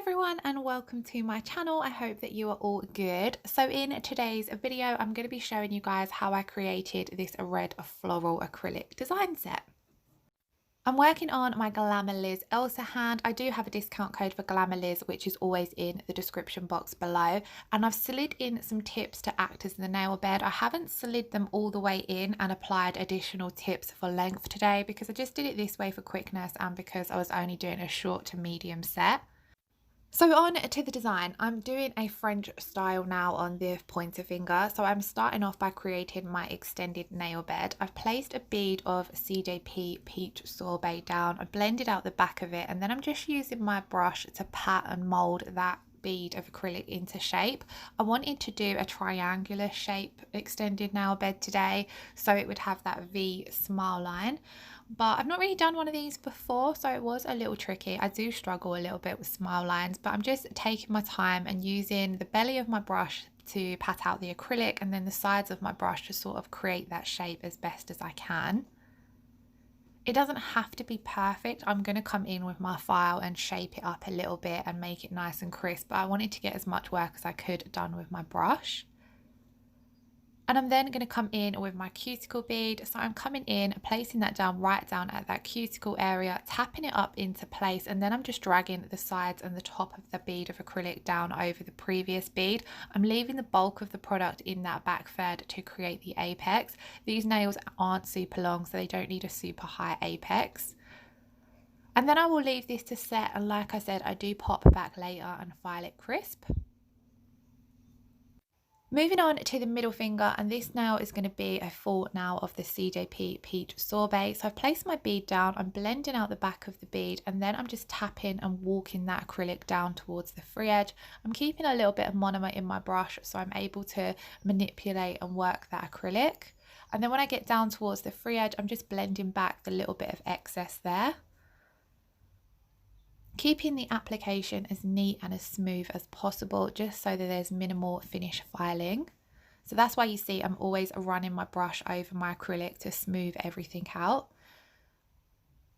everyone and welcome to my channel. I hope that you are all good. So in today's video I'm going to be showing you guys how I created this red floral acrylic design set. I'm working on my Glamerliz Elsa hand. I do have a discount code for Glamerliz, which is always in the description box below, and I've slid in some tips to act as the nail bed. I haven't slid them all the way in and applied additional tips for length today because I just did it this way for quickness and because I was only doing a short to medium set. So on to the design. I'm doing a French style now on the pointer finger. So I'm starting off by creating my extended nail bed. I've placed a bead of CJP Peach Sorbet down. I blended out the back of it and then I'm just using my brush to pat and mold that bead of acrylic into shape. I wanted to do a triangular shape extended nail bed today so it would have that V smile line, but I've not really done one of these before, so it was a little tricky. I do struggle a little bit with smile lines, but I'm just taking my time and using the belly of my brush to pat out the acrylic and then the sides of my brush to sort of create that shape as best as I can. It doesn't have to be perfect. I'm going to come in with my file and shape it up a little bit and make it nice and crisp, but I wanted to get as much work as I could done with my brush. And I'm then going to come in with my cuticle bead. So I'm coming in, placing that down right down at that cuticle area, tapping it up into place, and then I'm just dragging the sides and the top of the bead of acrylic down over the previous bead. I'm leaving the bulk of the product in that back third to create the apex. These nails aren't super long, so they don't need a super high apex. And then I will leave this to set, and like I said, I do pop back later and file it crisp. Moving on to the middle finger, and this nail is going to be a full nail of the CJP Peach Sorbet. So I've placed my bead down, I'm blending out the back of the bead, and then I'm just tapping and walking that acrylic down towards the free edge. I'm keeping a little bit of monomer in my brush so I'm able to manipulate and work that acrylic. And then when I get down towards the free edge, I'm just blending back the little bit of excess there, keeping the application as neat and as smooth as possible just so that there's minimal finish filing. So that's why you see I'm always running my brush over my acrylic to smooth everything out.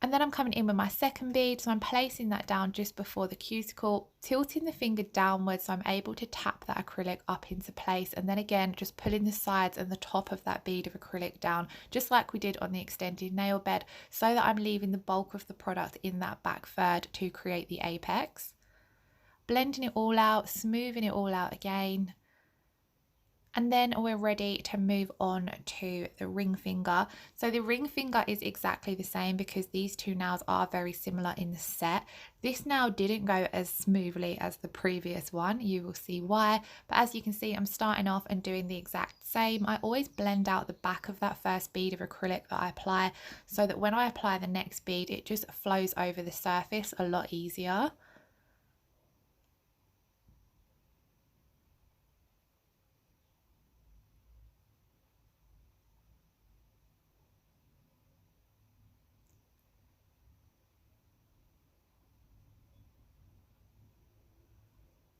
And then I'm coming in with my second bead, so I'm placing that down just before the cuticle, tilting the finger downwards so I'm able to tap that acrylic up into place, and then again just pulling the sides and the top of that bead of acrylic down just like we did on the extended nail bed, so that I'm leaving the bulk of the product in that back third to create the apex. Blending it all out, smoothing it all out again. And then we're ready to move on to the ring finger. So the ring finger is exactly the same because these two nails are very similar in the set. This nail didn't go as smoothly as the previous one. You will see why. But as you can see, I'm starting off and doing the exact same. I always blend out the back of that first bead of acrylic that I apply so that when I apply the next bead, it just flows over the surface a lot easier.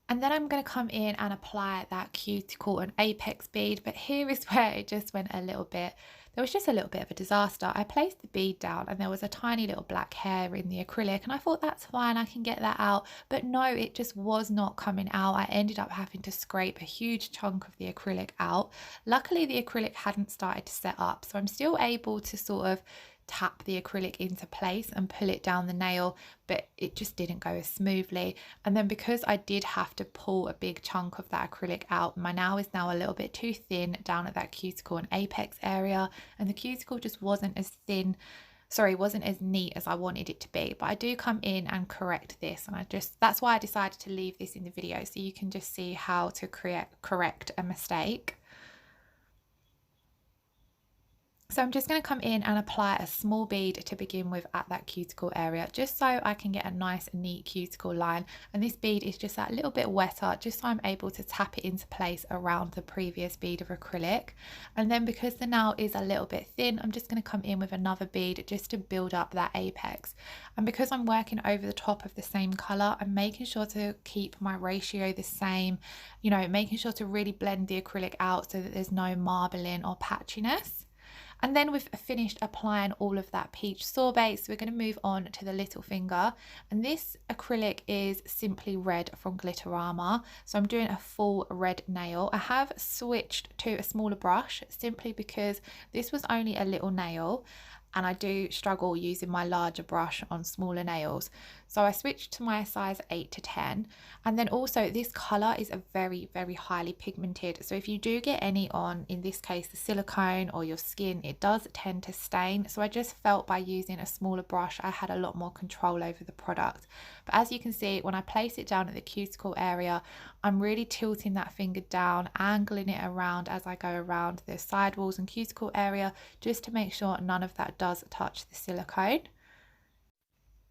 And then I'm going to come in and apply that cuticle and apex bead, but here is where it just went a little bit, there was just a little bit of a disaster. I placed the bead down and there was a tiny little black hair in the acrylic, and I thought that's fine, I can get that out, but no, it just was not coming out. I ended up having to scrape a huge chunk of the acrylic out. Luckily the acrylic hadn't started to set up, so I'm still able to sort of tap the acrylic into place and pull it down the nail, but it just didn't go as smoothly. And then because I did have to pull a big chunk of that acrylic out, my nail is now a little bit too thin down at that cuticle and apex area, and the cuticle just wasn't as thin, sorry, wasn't as neat as I wanted it to be. But I do come in and correct this, and that's why I decided to leave this in the video so you can just see how to correct a mistake. So I'm just going to come in and apply a small bead to begin with at that cuticle area, just so I can get a nice neat cuticle line. And this bead is just that little bit wetter, just so I'm able to tap it into place around the previous bead of acrylic. And then because the nail is a little bit thin, I'm just going to come in with another bead just to build up that apex. And because I'm working over the top of the same colour, I'm making sure to keep my ratio the same, you know, making sure to really blend the acrylic out so that there's no marbling or patchiness. And then we've finished applying all of that peach sorbet, so we're going to move on to the little finger. And this acrylic is Simply Red from Glitterama. So I'm doing a full red nail. I have switched to a smaller brush simply because this was only a little nail, and I do struggle using my larger brush on smaller nails. So I switched to my size 8 to 10. And then also this colour is a very, very highly pigmented. So if you do get any on, in this case, the silicone or your skin, it does tend to stain. So I just felt by using a smaller brush, I had a lot more control over the product. But as you can see, when I place it down at the cuticle area, I'm really tilting that finger down, angling it around as I go around the sidewalls and cuticle area, just to make sure none of that does touch the silicone.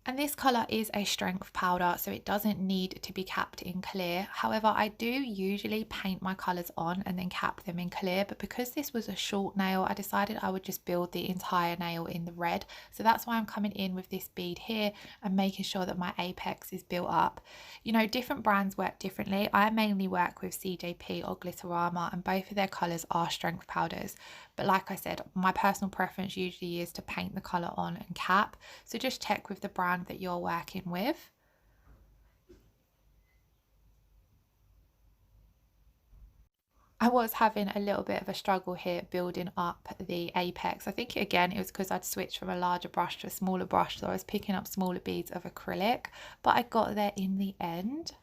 And this colour is a strength powder, so it doesn't need to be capped in clear. However, I do usually paint my colours on and then cap them in clear, but because this was a short nail, I decided I would just build the entire nail in the red. So that's why I'm coming in with this bead here and making sure that my apex is built up. You know, different brands work differently. I mainly work with CJP or Glitterama, and both of their colours are strength powders. But like I said, my personal preference usually is to paint the colour on and cap. So just check with the brand that you're working with. I was having a little bit of a struggle here building up the apex. I think again it was because I'd switched from a larger brush to a smaller brush, so I was picking up smaller beads of acrylic, but I got there in the end.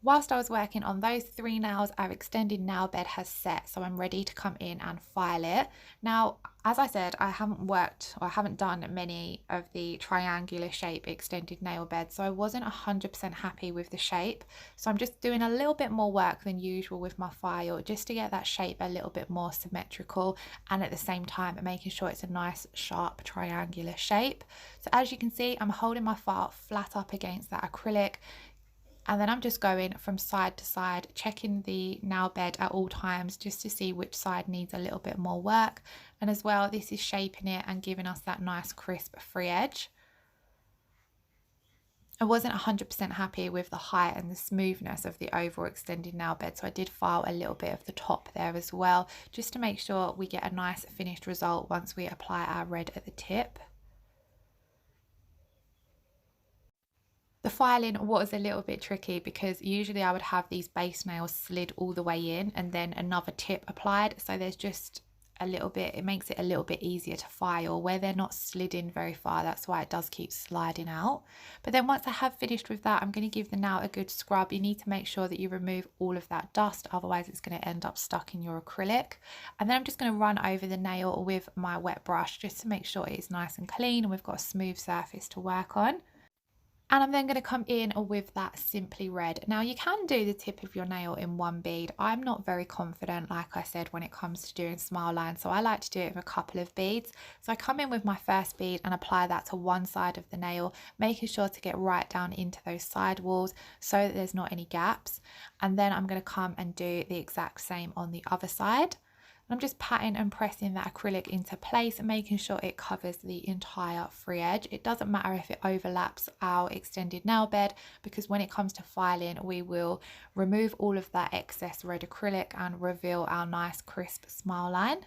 Whilst I was working on those 3 nails, our extended nail bed has set, so I'm ready to come in and file it. Now, as I said, I haven't done many of the triangular shape extended nail beds, so I wasn't 100% happy with the shape. So I'm just doing a little bit more work than usual with my file, just to get that shape a little bit more symmetrical, and at the same time making sure it's a nice sharp triangular shape. So as you can see, I'm holding my file flat up against that acrylic, and then I'm just going from side to side, checking the nail bed at all times just to see which side needs a little bit more work. And as well, this is shaping it and giving us that nice crisp free edge. I wasn't 100% happy with the height and the smoothness of the overall extended nail bed, so I did file a little bit of the top there as well, just to make sure we get a nice finished result once we apply our red at the tip. The filing was a little bit tricky because usually I would have these base nails slid all the way in and then another tip applied. So there's just a little bit, it makes it a little bit easier to file where they're not slid in very far. That's why it does keep sliding out. But then once I have finished with that, I'm going to give the nail a good scrub. You need to make sure that you remove all of that dust, otherwise it's going to end up stuck in your acrylic. And then I'm just going to run over the nail with my wet brush just to make sure it is nice and clean and we've got a smooth surface to work on. And I'm then going to come in with that Simply Red. Now you can do the tip of your nail in one bead. I'm not very confident, like I said, when it comes to doing smile lines, so I like to do it with a couple of beads. So I come in with my first bead and apply that to one side of the nail, making sure to get right down into those side walls so that there's not any gaps. And then I'm going to come and do the exact same on the other side. I'm just patting and pressing that acrylic into place and making sure it covers the entire free edge. It doesn't matter if it overlaps our extended nail bed, because when it comes to filing, we will remove all of that excess red acrylic and reveal our nice crisp smile line.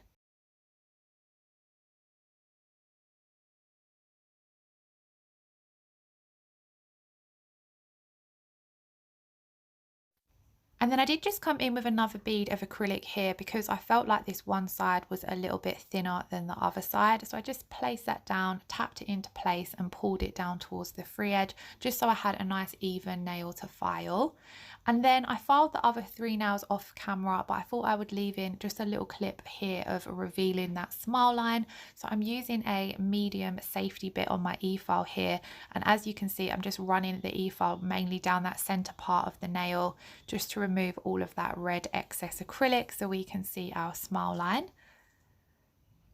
And then I did just come in with another bead of acrylic here because I felt like this one side was a little bit thinner than the other side. So I just placed that down, tapped it into place and pulled it down towards the free edge, just so I had a nice even nail to file. And then I filed the other 3 nails off camera, but I thought I would leave in just a little clip here of revealing that smile line. So I'm using a medium safety bit on my e-file here. And as you can see, I'm just running the e-file mainly down that center part of the nail, just to remove all of that red excess acrylic so we can see our smile line.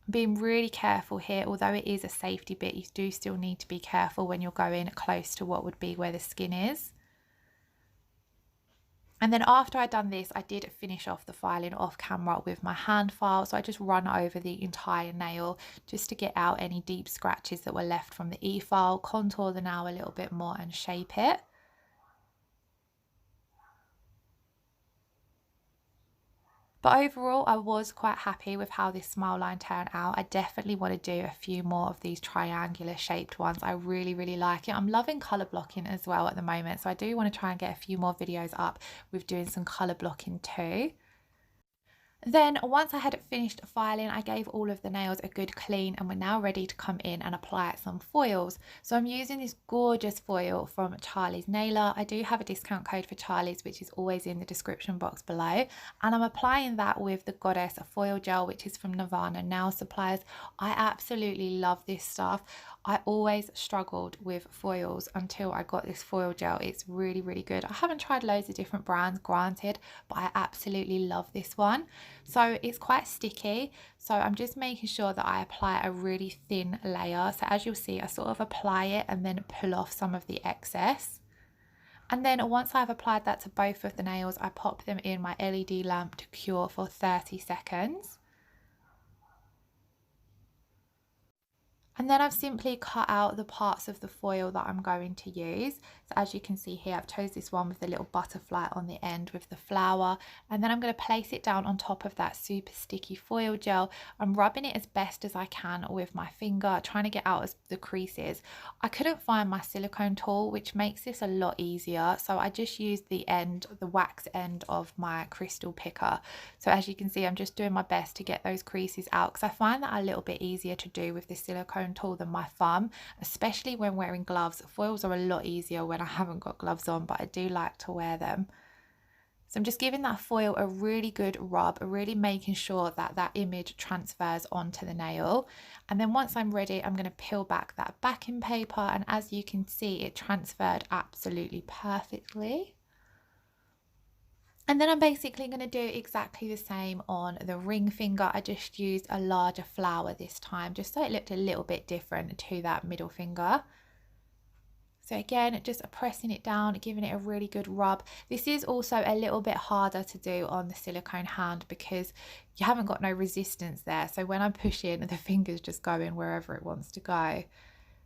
Being really careful here, although it is a safety bit, you do still need to be careful when you're going close to what would be where the skin is. And then after I'd done this, I did finish off the filing off camera with my hand file. So I just run over the entire nail just to get out any deep scratches that were left from the e-file, contour the nail a little bit more and shape it. But overall, I was quite happy with how this smile line turned out. I definitely want to do a few more of these triangular shaped ones. I really, really like it. I'm loving colour blocking as well at the moment. So I do want to try and get a few more videos up with doing some colour blocking too. Then once I had finished filing, I gave all of the nails a good clean and we're now ready to come in and apply some foils. So I'm using this gorgeous foil from Charlie's Nailer. I do have a discount code for Charlie's, which is always in the description box below. And I'm applying that with the Goddess foil gel, which is from Nirvana Nail Supplies. I absolutely love this stuff. I always struggled with foils until I got this foil gel. It's really, really good. I haven't tried loads of different brands, granted, but I absolutely love this one. So it's quite sticky. So I'm just making sure that I apply a really thin layer. So as you'll see, I sort of apply it and then pull off some of the excess. And then once I've applied that to both of the nails, I pop them in my LED lamp to cure for 30 seconds. And then I've simply cut out the parts of the foil that I'm going to use. So as you can see here, I've chose this one with the little butterfly on the end with the flower. And then I'm going to place it down on top of that super sticky foil gel. I'm rubbing it as best as I can with my finger, trying to get out the creases. I couldn't find my silicone tool, which makes this a lot easier. So I just used the wax end of my crystal picker. So as you can see, I'm just doing my best to get those creases out because I find that a little bit easier to do with the silicone tool than my thumb, especially when wearing gloves. Foils are a lot easier when I haven't got gloves on, but I do like to wear them. So I'm just giving that foil a really good rub, really making sure that that image transfers onto the nail. And then once I'm ready, I'm going to peel back that backing paper, and as you can see, it transferred absolutely perfectly. And then I'm basically going to do exactly the same on the ring finger. I just used a larger flower this time, just so it looked a little bit different to that middle finger. So again, just pressing it down, giving it a really good rub. This is also a little bit harder to do on the silicone hand because you haven't got no resistance there. So when I'm pushing, the finger's just going wherever it wants to go.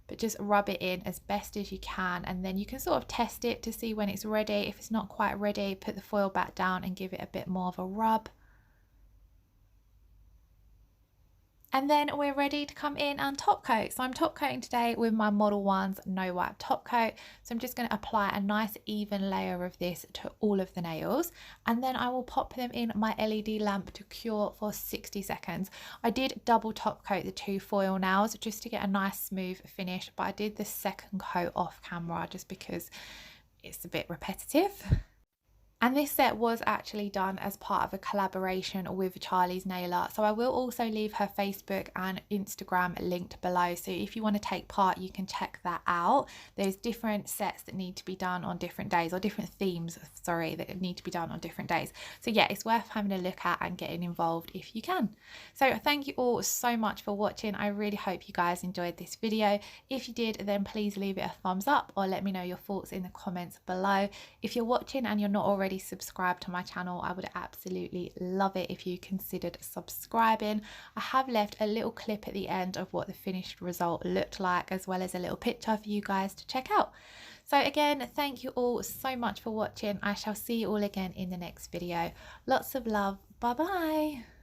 But just rub it in as best as you can, and then you can sort of test it to see when it's ready. If it's not quite ready, put the foil back down and give it a bit more of a rub. And then we're ready to come in and top coat. So I'm top coating today with my Modelones No Wipe top coat. So I'm just going to apply a nice even layer of this to all of the nails. And then I will pop them in my LED lamp to cure for 60 seconds. I did double top coat the two foil nails just to get a nice smooth finish. But I did the second coat off camera just because it's a bit repetitive. And this set was actually done as part of a collaboration with Charlie's Nailer. So I will also leave her Facebook and Instagram linked below. So if you want to take part, you can check that out. There's different sets that need to be done on different days, or different themes, sorry, that need to be done on different days. So yeah, it's worth having a look at and getting involved if you can. So thank you all so much for watching. I really hope you guys enjoyed this video. If you did, then please leave it a thumbs up or let me know your thoughts in the comments below. If you're watching and you're not already subscribed to my channel, I would absolutely love it if you considered subscribing. I have left a little clip at the end of what the finished result looked like, as well as a little picture for you guys to check out. So again, thank you all so much for watching. I shall see you all again in the next video. Lots of love. Bye bye.